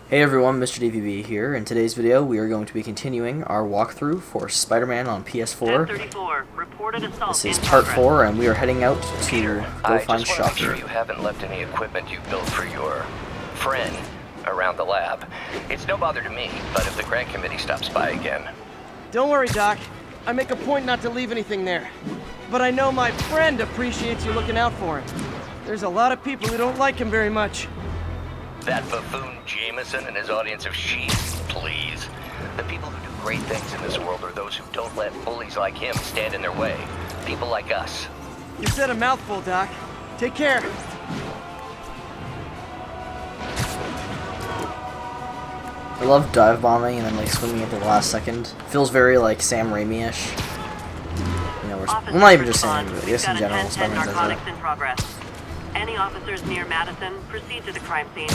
Hey everyone, Mr. DVB here. In today's video, we are going to be continuing our walkthrough for Spider-Man on PS4. This is part 4, and we are heading out to go find Shocker. I just want to make sure you haven't left any equipment you built for your friend around the lab. It's no bother to me, but if the grant committee stops by again... Don't worry, Doc. I make a point not to leave anything there. But I know my friend appreciates you looking out for him. There's a lot of people who don't like him very much. That buffoon Jameson and his audience of sheep, please. The people who do great things in this world are those who don't let bullies like him stand in their way. People like us. You said a mouthful, Doc. Take care. I love dive bombing and then like swinging at the last second. Feels very like Sam Raimi-ish. You know, well, not even just Sam Raimi, but I guess in general, Spider-Man does that. Any officers near Madison, proceed to the crime scene.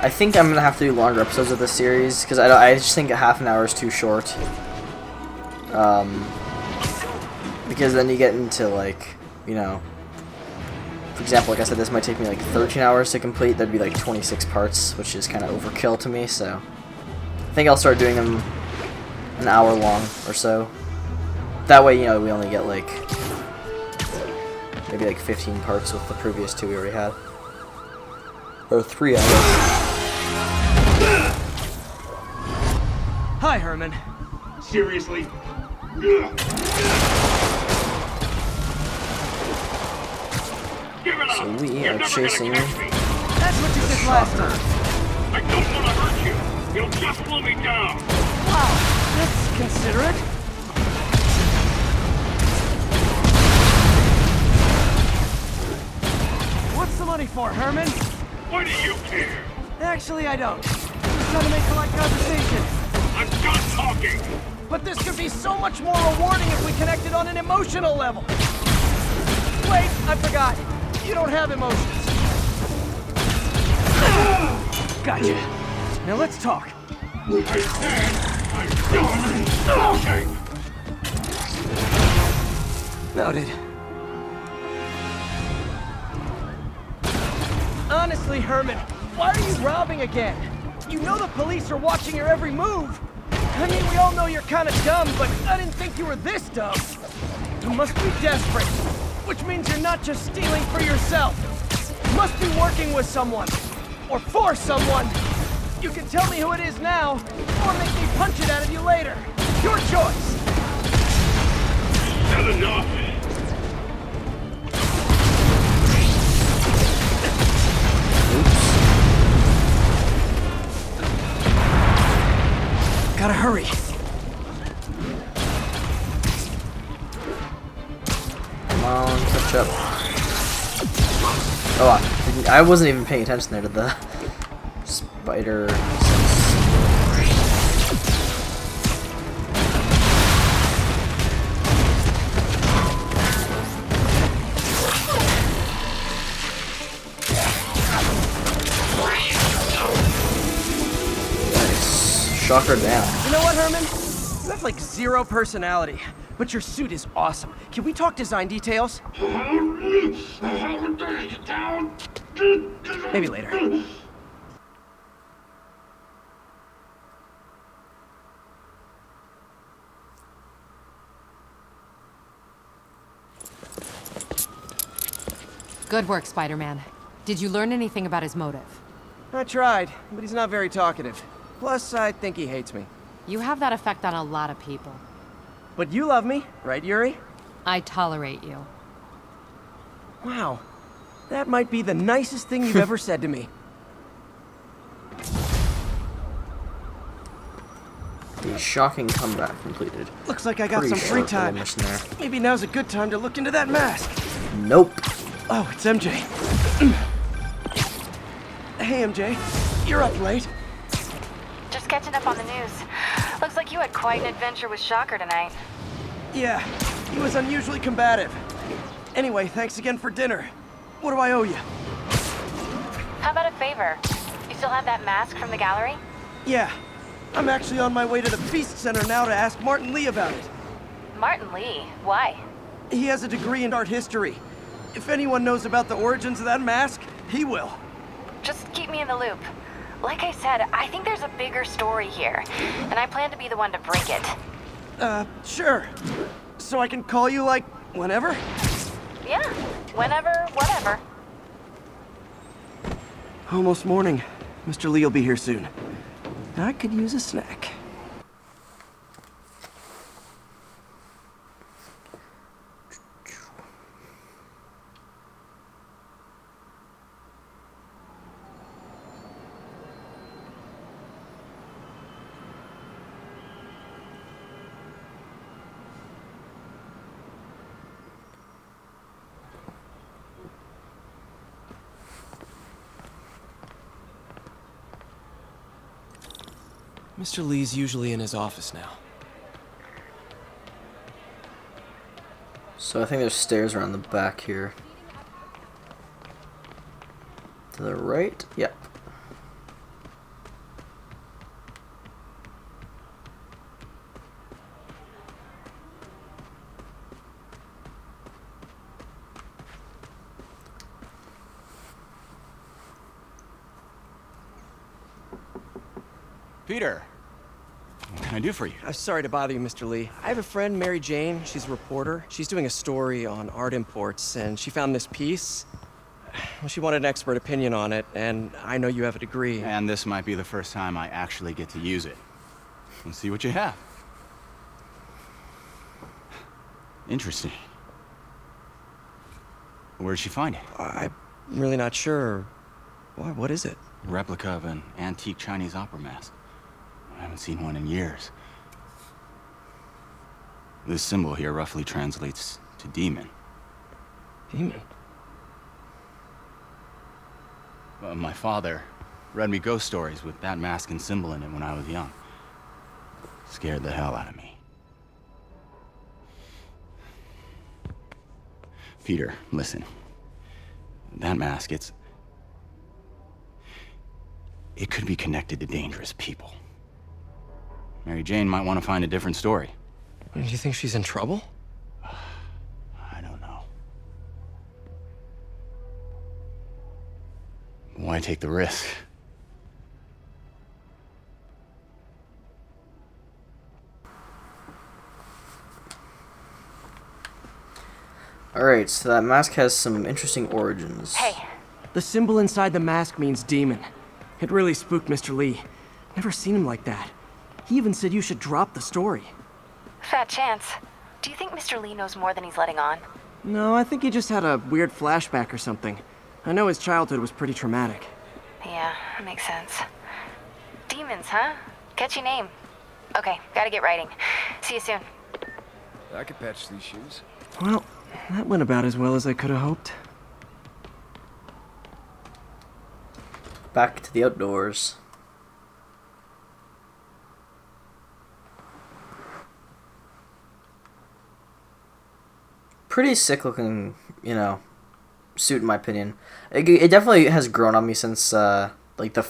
I think I'm gonna have to do longer episodes of this series because I just think a half an hour is too short. Because then you get into like, you know, for example, like I said, this might take me like 13 hours to complete. That'd be like 26 parts, which is kind of overkill to me. So I think I'll start doing them an hour long or so. That way, you know, we only get like maybe like 15 parts with the previous two we already had, or 3 hours. Hi, Herman. Seriously? So we are chasing. That's what you did last time. I don't want to hurt you. You'll just slow me down. Wow, that's considerate. What's the money for, Herman? Why do you care? Actually, I don't. Just trying to make polite conversation. I'm done talking. But this could be so much more rewarding if we connected on an emotional level. Wait, I forgot. You don't have emotions. Gotcha. Now let's talk. I said I'm done talking. Noted. Honestly, Herman, why are you robbing again? You know the police are watching your every move. I mean, we all know you're kind of dumb, but I didn't think you were this dumb. You must be desperate, which means you're not just stealing for yourself. You must be working with someone, or for someone. You can tell me who it is now, or make me punch it out of you later. Your choice. Not enough. Gotta hurry. Come on, catch up. Oh, I wasn't even paying attention there to the spider sense. Nice. Shocker down. You know what, Herman? You have like 0 personality, but your suit is awesome. Can we talk design details? Maybe later. Good work, Spider-Man. Did you learn anything about his motive? I tried, but he's not very talkative. Plus, I think he hates me. You have that effect on a lot of people. But you love me, right, Yuri? I tolerate you. Wow. That might be the nicest thing you've ever said to me. The shocking comeback completed. Looks like I got Pretty some free short little time. mission there. Maybe now's a good time to look into that mask. Nope. Oh, it's MJ. Hey, MJ. You're up late. Just catching up on the news. Looks like you had quite an adventure with Shocker tonight. Yeah, he was unusually combative. Anyway, thanks again for dinner. What do I owe you? How about a favor? You still have that mask from the gallery? Yeah. I'm actually on my way to the Feast Center now to ask Martin Lee about it. Martin Lee? Why? He has a degree in art history. If anyone knows about the origins of that mask, he will. Just keep me in the loop. Like I said, I think there's a bigger story here, and I plan to be the one to break it. Sure. So I can call you, like, whenever? Yeah, whenever, whatever. Almost morning. Mr. Lee will be here soon. I could use a snack. Mr. Lee's usually in his office now. So I think there's stairs around the back here. To the right? Yep. Peter, what can I do for you? I'm sorry to bother you, Mr. Lee. I have a friend, Mary Jane. She's a reporter. She's doing a story on art imports, and she found this piece. Well, she wanted an expert opinion on it, and I know you have a degree. And this might be the first time I actually get to use it. Let's see what you have. Interesting. Where did she find it? I'm really not sure. Why, what is it? A replica of an antique Chinese opera mask. I haven't seen one in years. This symbol here roughly translates to demon. Demon? My father read me ghost stories with that mask and symbol in it when I was young. Scared the hell out of me. Peter, listen. That mask, it could be connected to dangerous people. Mary Jane might want to find a different story. Do you think she's in trouble? I don't know. Why take the risk? Alright, so that mask has some interesting origins. Hey, The symbol inside the mask means demon. It really spooked Mr. Lee. Never seen him like that. He even said you should drop the story. fat chance. Do you think Mr. Lee knows more than he's letting on? No, I think he just had a weird flashback or something. I know his childhood was pretty traumatic. Yeah, that makes sense. Demons, huh? Catchy name. Okay, gotta get writing. See you soon. I could patch these shoes. Well, that went about as well as I could have hoped. Back to the outdoors. Pretty sick looking, you know, suit in my opinion. It definitely has grown on me since like the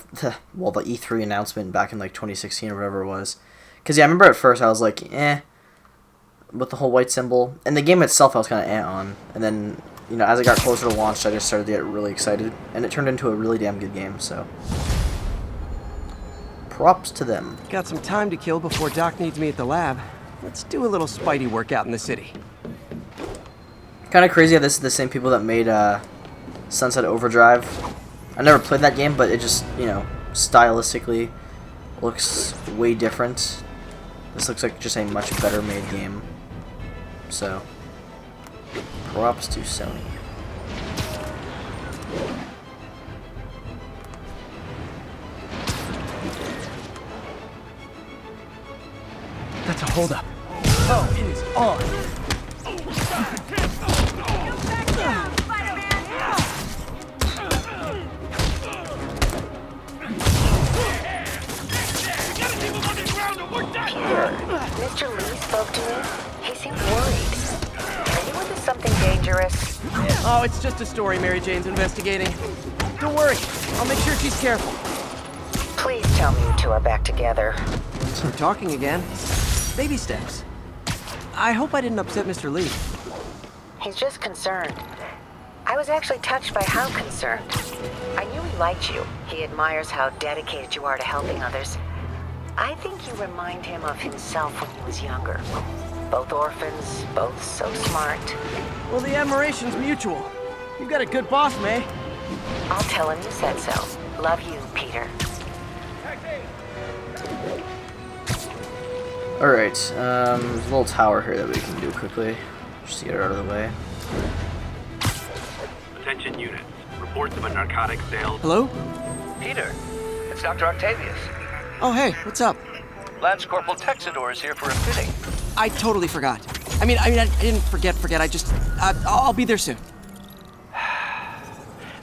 E3 announcement back in like 2016 or whatever it was. Cause yeah, I remember at first I was like, with the whole white symbol, and the game itself I was kind of on, and then you know as it got closer to launch, I just started to get really excited, and it turned into a really damn good game. So props to them. Got some time to kill before Doc needs me at the lab. Let's do a little Spidey workout in the city. Kind of crazy how this is the same people that made Sunset Overdrive. I never played that game, but it just, you know, stylistically looks way different. This looks like just a much better made game. So, props to Sony. That's a holdup. Oh, it is on. Mr. Lee spoke to me. He seemed worried. Are you into something dangerous? Oh, it's just a story Mary Jane's investigating. Don't worry, I'll make sure she's careful. Please tell me you two are back together. We're talking again. Baby steps. I hope I didn't upset Mr. Lee. He's just concerned. I was actually touched by how concerned. I knew he liked you. He admires how dedicated you are to helping others. I think you remind him of himself when he was younger. Both orphans, both so smart. Well, the admiration's mutual. You've got a good boss, May. I'll tell him you said so. Love you, Peter. Alright, there's a little tower here that we can do quickly. Just to get it out of the way. Attention units. Reports of a narcotic sale. Hello? Peter, it's Dr. Octavius. Oh, hey, what's up? Lance Corporal Texador is here for a fitting. I totally forgot. I didn't forget. I just, I'll be there soon.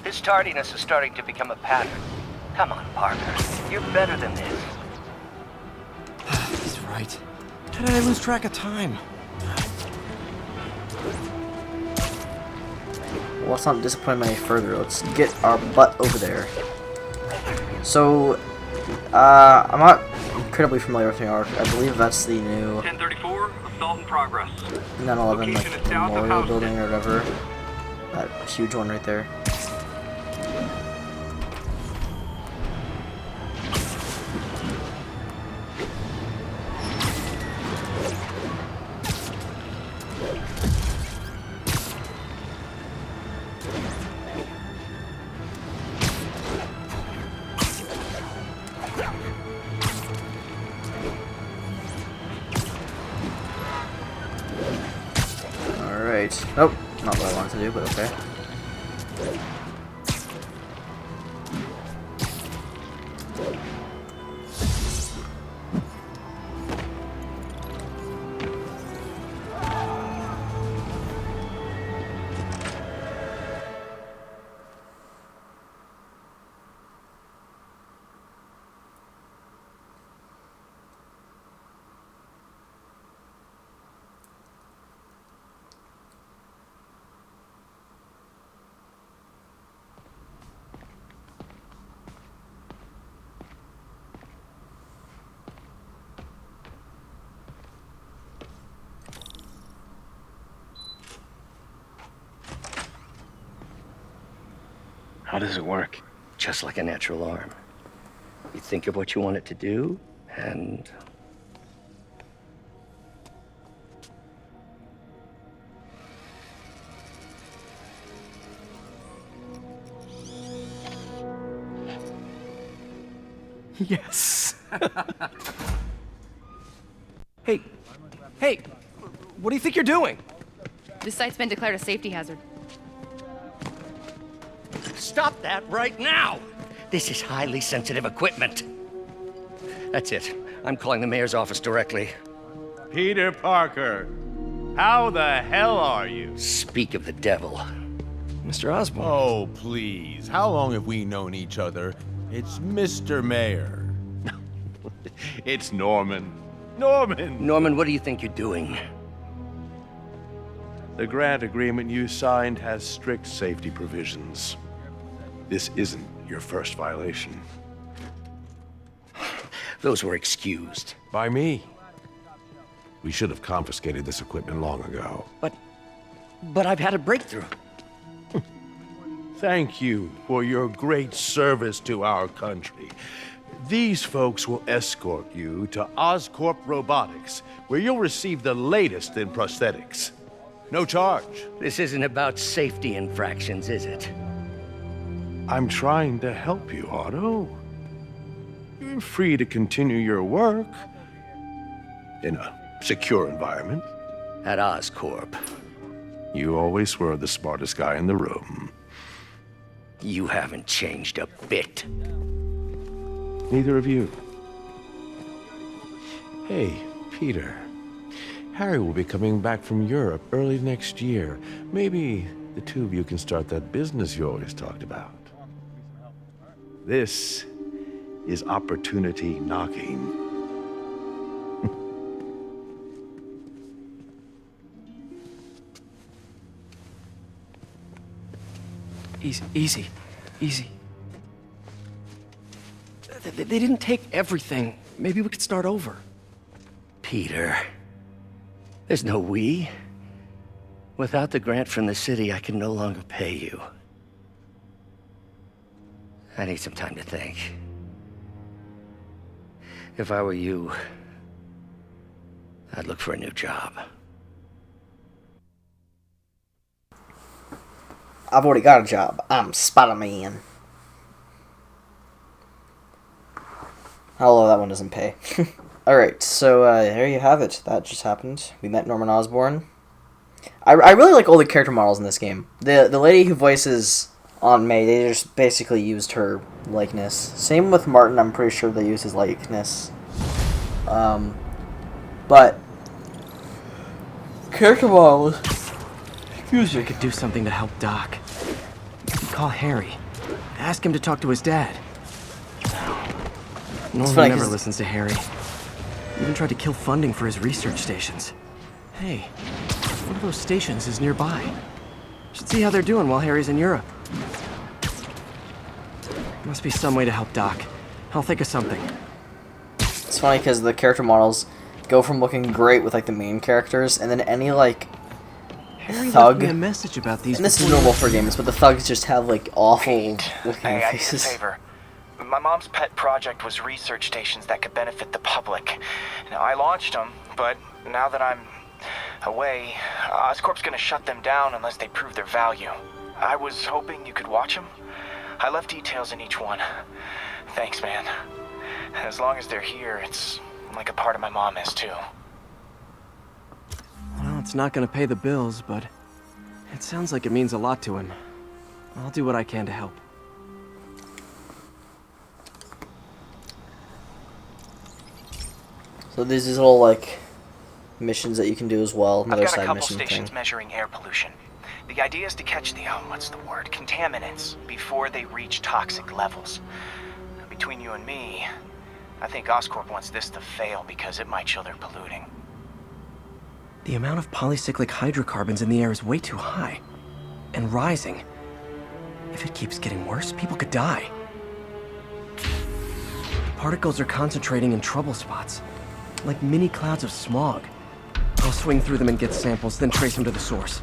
This tardiness is starting to become a pattern. Come on, Parker. You're better than this. He's right. How did I lose track of time? Well, let's not disappoint any further. Let's get our butt over there. So, I'm not incredibly familiar with New York. I believe that's the new 1034, assault in progress. 9/11 Location is like south of memorial Houston. building or whatever. That huge one right there. Alright. Oh, not what I wanted to do, but okay. How does it work? Just like a natural arm. You think of what you want it to do, and... Yes. Hey, what do you think you're doing? This site's been declared a safety hazard. Stop that right now! This is highly sensitive equipment. That's it. I'm calling the mayor's office directly. Peter Parker, how the hell are you? Speak of the devil. Mr. Osborn. Oh, please. How long have we known each other? It's Mr. Mayor. It's Norman. Norman, what do you think you're doing? The grant agreement you signed has strict safety provisions. This isn't your first violation. Those were excused. By me. We should have confiscated this equipment long ago. But I've had a breakthrough. Thank you for your great service to our country. These folks will escort you to Oscorp Robotics, where you'll receive the latest in prosthetics. No charge. This isn't about safety infractions, is it? I'm trying to help you, Otto. You're free to continue your work in a secure environment. At Oscorp. You always were the smartest guy in the room. You haven't changed a bit. Neither of you. Hey, Peter. Harry will be coming back from Europe early next year. Maybe the two of you can start that business you always talked about. This is opportunity knocking. Easy. They didn't take everything. Maybe we could start over. Peter, there's no we. Without the grant from the city, I can no longer pay you. I need some time to think. If I were you, I'd look for a new job. I've already got a job. I'm Spider-Man. Although that one doesn't pay. Alright, so there you have it. That just happened. We met Norman Osborn. I really like all the character models in this game. The lady who voices Aunt May, they just basically used her likeness. Same with Martin, I'm pretty sure they used his likeness. But character models. Excuse me. I could do something to help Doc. Call Harry. Ask him to talk to his dad. Norman never listens to Harry. Even tried to kill funding for his research stations. Hey, one of those stations is nearby. Should see how they're doing while Harry's in Europe. Must be some way to help Doc. I'll think of something. It's funny because the character models go from looking great with like the main characters, and then any like Harry thug. left me a message about these. And this is normal for games, but the thugs just have like awful looking Hey, I need a faces. favor. My mom's pet project was research stations that could benefit the public. Now, I launched them, but now that I'm away, Oscorp's gonna shut them down unless they prove their value. I was hoping you could watch them. I left details in each one. Thanks, man. As long as they're here, it's like a part of my mom is, too. Well, it's not gonna pay the bills, but it sounds like it means a lot to him. I'll do what I can to help. So there's these little like missions that you can do as well. Another I've got a side couple mission stations thing. measuring air pollution. The idea is to catch the, what's the word, contaminants before they reach toxic levels. Between you and me, I think Oscorp wants this to fail because it might show they're polluting. The amount of polycyclic hydrocarbons in the air is way too high. And rising. If it keeps getting worse, people could die. The particles are concentrating in trouble spots. Like mini clouds of smog. I'll swing through them and get samples, then trace them to the source.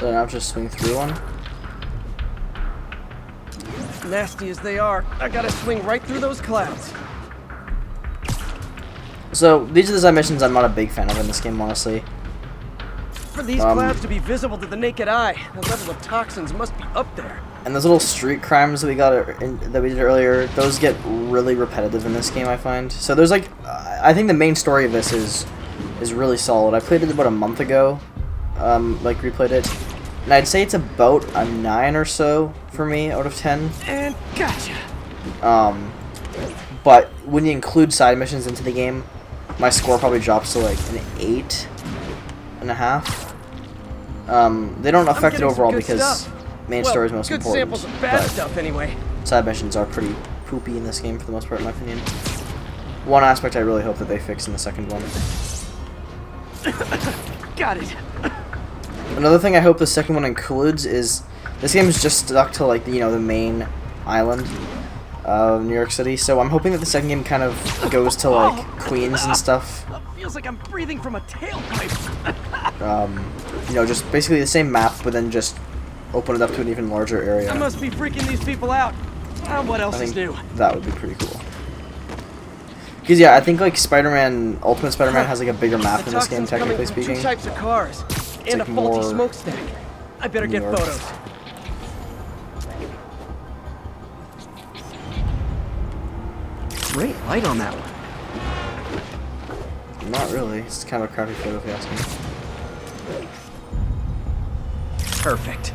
So now just swing through one. Nasty as they are, I gotta swing right through those clouds. So these are the side missions I'm not a big fan of in this game, honestly. For these clouds to be visible to the naked eye, the level of toxins must be up there. And those little street crimes that we did earlier, those get really repetitive in this game, I find. So there's like, I think the main story of this is really solid. I played it about a month ago, like replayed it, and I'd say it's about a 9 or so for me out of 10. And gotcha. But when you include side missions into the game, my score probably drops to like an 8.5. They don't affect it overall because main story is most good important. Samples of bad stuff anyway. Side missions are pretty poopy in this game for the most part, in my opinion. One aspect I really hope that they fix in the second one. Got it. Another thing I hope the second one includes is this game is just stuck to like the main island of New York City, so I'm hoping that the second game kind of goes to like Queens and stuff. Feels like I'm breathing from a tailpipe. Just basically the same map, but then just open it up to an even larger area. I must be freaking these people out. What else is new? That would be pretty cool. Because yeah, I think like Ultimate Spider-Man has like a bigger map in this game, technically speaking. 2 types of cars It's and like a faulty more smokestack. I better New get York. photos. Great light on that one. Not really. It's kind of a crappy photo if you ask me. Perfect.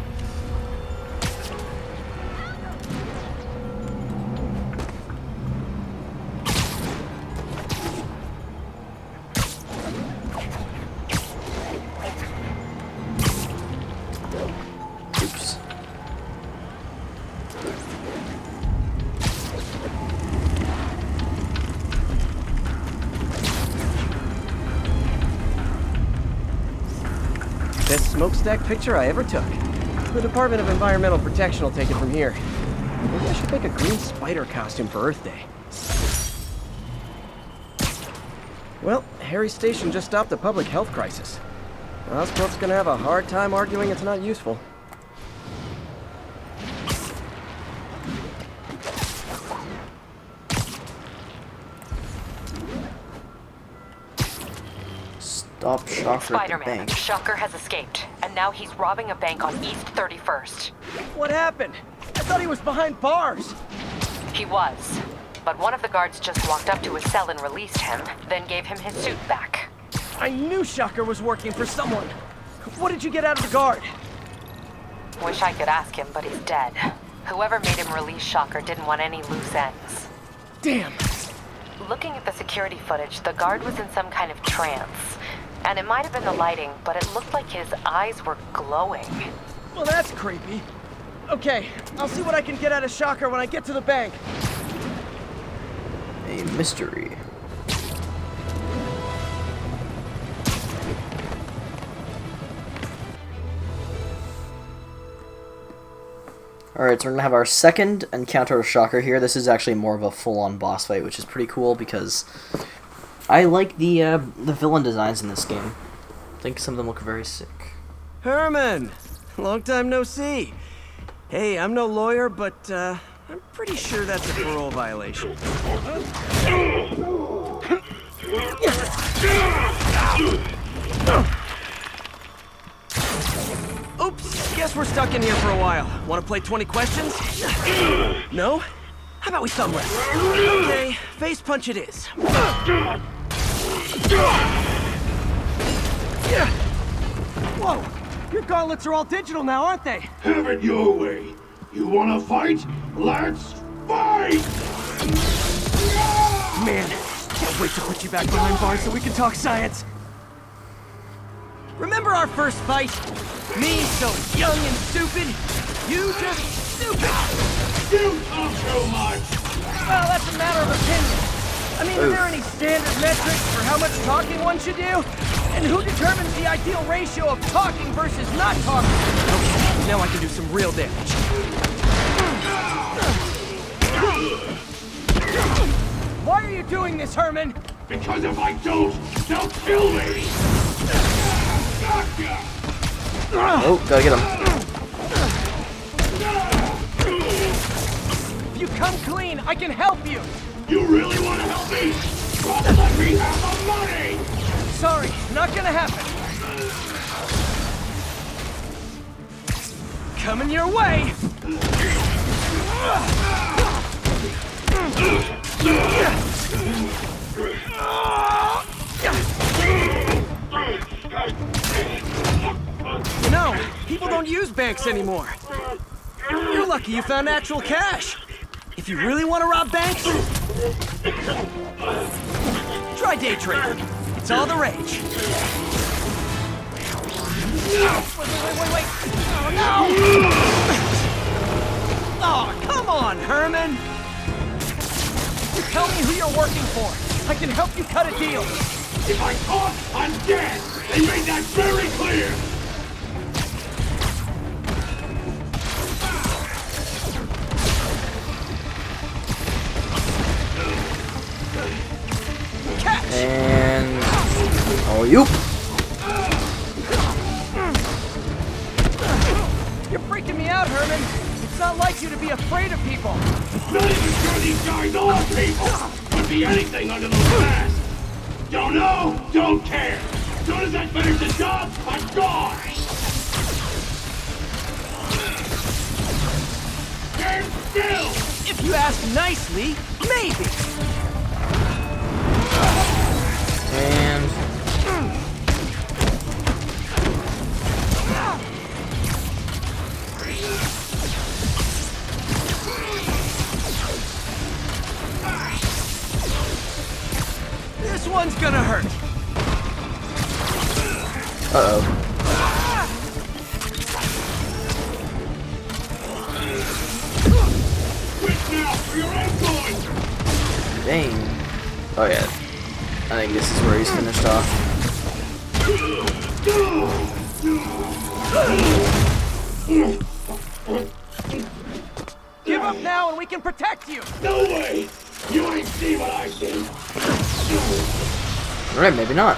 Oops. Best smokestack picture I ever took. The Department of Environmental Protection will take it from here. Maybe I should make a green spider costume for Earth Day. Well, Harry's station just stopped a public health crisis. Oscorp's gonna have a hard time arguing it's not useful. Stop Shocker at the Spider-Man, bank. Shocker has escaped, and now he's robbing a bank on East 31st. What happened? I thought he was behind bars. He was, but one of the guards just walked up to his cell and released him, then gave him his suit back. I knew Shocker was working for someone. What did you get out of the guard? Wish I could ask him, but he's dead. Whoever made him release Shocker didn't want any loose ends. Damn. Looking at the security footage, the guard was in some kind of trance. And it might have been the lighting, but it looked like his eyes were glowing. Well, that's creepy. Okay, I'll see what I can get out of Shocker when I get to the bank. A mystery. Alright, so we're gonna have our second encounter with Shocker here. This is actually more of a full-on boss fight, which is pretty cool because I like the villain designs in this game. I think some of them look very sick. Herman! Long time no see. Hey, I'm no lawyer, but I'm pretty sure that's a parole violation. Oops, guess we're stuck in here for a while. Want to play 20 questions? No? How about we thumb wrestle? Okay, face punch it is. Whoa! Your gauntlets are all digital now, aren't they? Have it your way. You wanna fight? Let's fight! Man, can't wait to put you back behind bars so we can talk science. Remember our first fight? Me so young and stupid, you just stupid. You talk too much. Well, that's a matter of opinion. I mean, are there any standard metrics for how much talking one should do? And who determines the ideal ratio of talking versus not talking? Okay, now I can do some real damage. Why are you doing this, Herman? Because if I don't, they'll kill me. Gotcha. Oh, gotta get him. If you come clean, I can help you. You really want to help me? Well, let me have the money. Sorry, not gonna happen. Coming your way. You know, people don't use banks anymore. You're lucky you found actual cash. If you really want to rob banks, try day trading. It's all the rage. Wait. Oh, no! Oh, come on, Herman! You tell me who you're working for. I can help you cut a deal. If I talk, I'm dead. They made that very clear. Catch! And oh, you. You're freaking me out, Herman. It's not like you to be afraid of people. Not even sure these guys are people. Could be anything under the mask. Don't know, don't care. As soon as I finish the job, I'm gone. Stand still. If you ask nicely, maybe. And This one's gonna hurt. uh-oh. Quit now for your own good. Dang. Oh yeah. I think this is where he's finished off. Give up now and we can protect you! No way! You ain't see what I see! Alright, maybe not.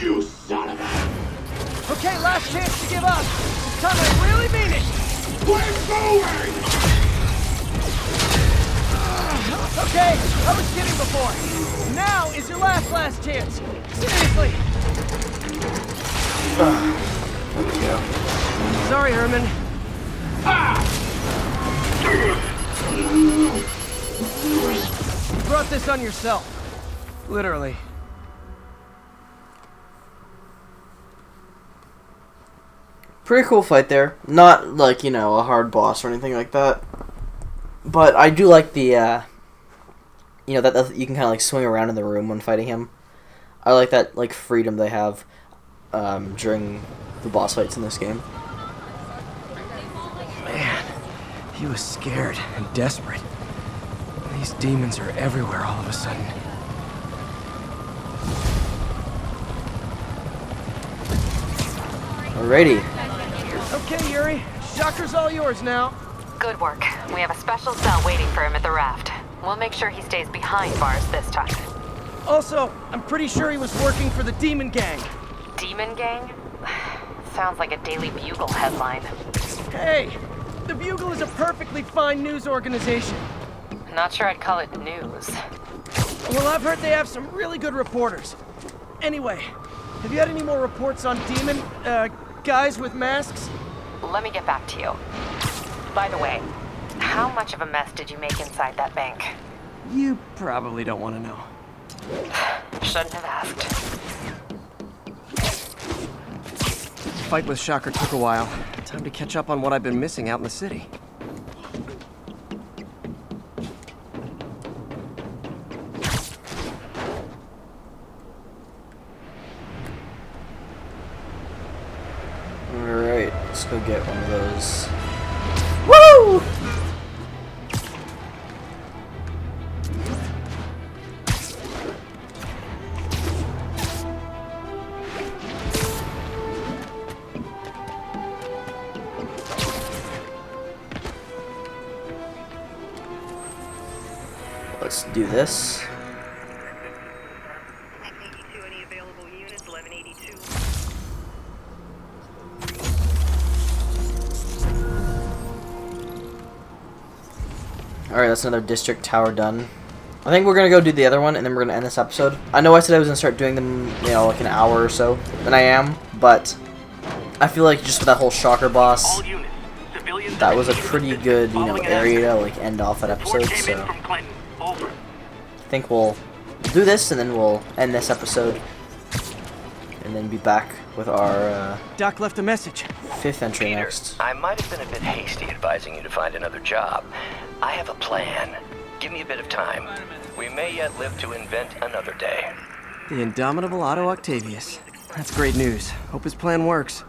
You son of a... Okay, last chance to give up. This time I really mean it! We're going! Okay, I was kidding before. Now is your last chance. Seriously. There we go. Sorry, Herman. You brought this on yourself. Literally. Pretty cool fight there. Not like, you know, a hard boss or anything like that. But I do like the, you know, that you can kind of like swing around in the room when fighting him. I like that like freedom they have during the boss fights in this game. Man, he was scared and desperate. These demons are everywhere all of a sudden. Alrighty. Okay, Yuri. Shocker's all yours now. Good work. We have a special cell waiting for him at the raft. We'll make sure he stays behind bars this time. Also, I'm pretty sure he was working for the Demon Gang. Demon Gang? Sounds like a Daily Bugle headline. Hey, the Bugle is a perfectly fine news organization. Not sure I'd call it news. Well, I've heard they have some really good reporters. Anyway, have you had any more reports on demon, guys with masks? Let me get back to you. By the way, how much of a mess did you make inside that bank? You probably don't want to know. Shouldn't have asked. Fight with Shocker took a while. Time to catch up on what I've been missing out in the city. Alright, let's go get one of those. Woo! Let's do this. Alright, that's another district tower done. I think we're gonna go do the other one, and then we're gonna end this episode. I know I said I was gonna start doing them, you know, like an hour or so, and I am, but I feel like just with that whole Shocker boss, that was a pretty good, you know, area to like end off that episode, so I think we'll do this, and then we'll end this episode, and then be back with our Doc left a message. 5th entry Peter, next. I might have been a bit hasty advising you to find another job. I have a plan. Give me a bit of time. We may yet live to invent another day. The indomitable Otto Octavius. That's great news. Hope his plan works.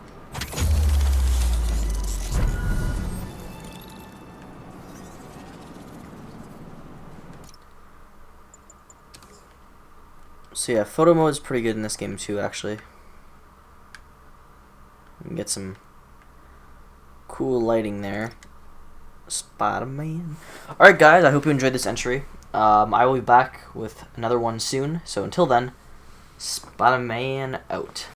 So yeah, photo mode is pretty good in this game too, actually. You can get some cool lighting there. Spider-Man. Alright guys, I hope you enjoyed this entry. I will be back with another one soon. So until then, Spider-Man out.